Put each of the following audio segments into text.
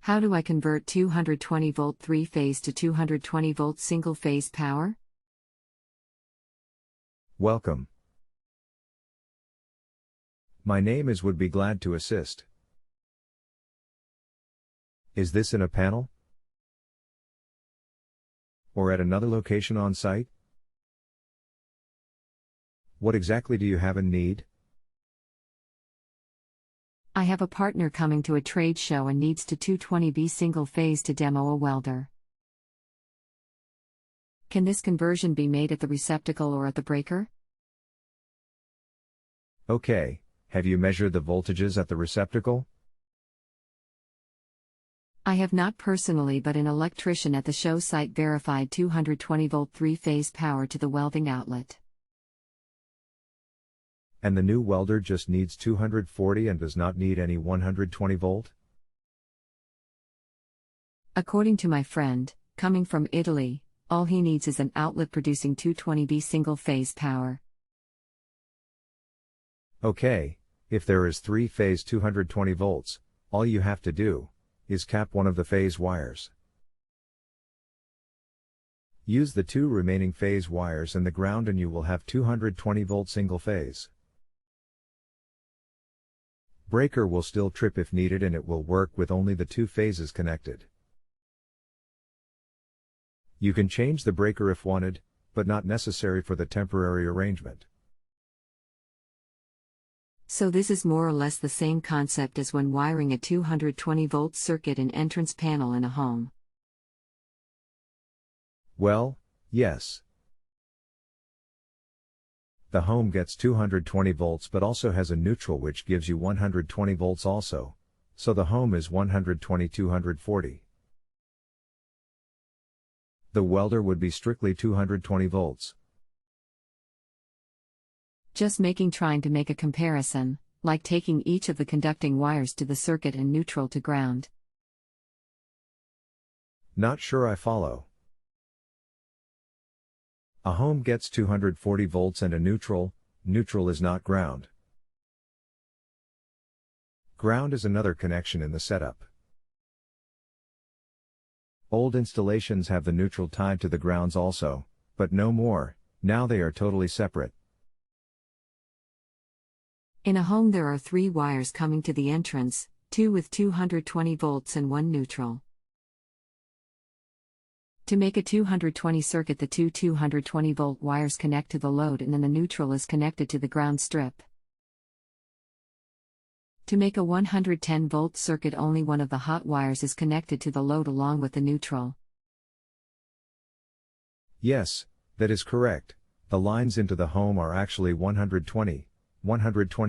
How do I convert 220-volt 3-phase to 220-volt single-phase power? Welcome. My name is Would be glad to assist. Is this in a panel? Or at another location on site? What exactly do you have in need? I have a partner coming to a trade show and needs to 220V single phase to demo a welder. Can this conversion be made at the receptacle or at the breaker? Okay, have you measured the voltages at the receptacle? I have not personally, but an electrician at the show site verified 220-volt 3-phase power to the welding outlet. And the new welder just needs 240 and does not need any 120 volt? According to my friend, coming from Italy, all he needs is an outlet producing 220V single-phase power. Okay, if there is 3-phase 220 volts, all you have to do is cap one of the phase wires. Use the 2 remaining phase wires in the ground and you will have 220 volt single phase. Breaker will still trip if needed and it will work with only the 2 phases connected. You can change the breaker if wanted, but not necessary for the temporary arrangement. So this is more or less the same concept as when wiring a 220-volt circuit and entrance panel in a home. Well, yes. The home gets 220 volts but also has a neutral which gives you 120 volts also, so the home is 120-240. The welder would be strictly 220 volts. Just trying to make a comparison, like taking each of the conducting wires to the circuit and neutral to ground. Not sure I follow. A home gets 240 volts and a neutral is not ground. Ground is another connection in the setup. Old installations have the neutral tied to the grounds also, but no more, now they are totally separate. In a home there are 3 wires coming to the entrance, 2 with 220 volts and 1 neutral. To make a 220 circuit, the 2 220-volt wires connect to the load and then the neutral is connected to the ground strip. To make a 110-volt circuit, only one of the hot wires is connected to the load along with the neutral. Yes, that is correct. The lines into the home are actually 120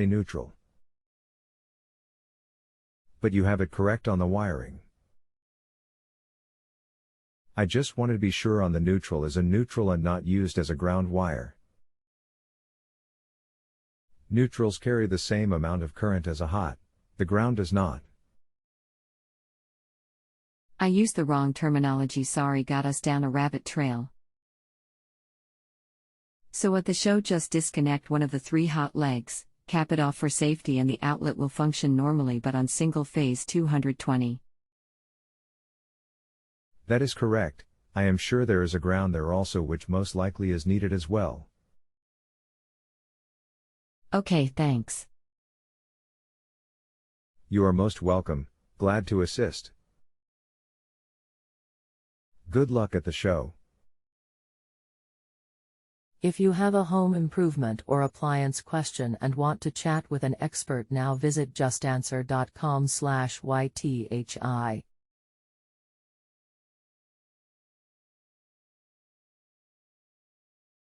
neutral. But you have it correct on the wiring. I just wanted to be sure on the neutral is a neutral and not used as a ground wire. Neutrals carry the same amount of current as a hot, the ground does not. I used the wrong terminology, sorry, got us down a rabbit trail. So at the show, just disconnect one of the 3 hot legs, cap it off for safety, and the outlet will function normally but on single phase 220. That is correct. I am sure there is a ground there also which most likely is needed as well. Okay, thanks. You are most welcome, glad to assist. Good luck at the show. If you have a home improvement or appliance question and want to chat with an expert, now visit JustAnswer.com/YTHI.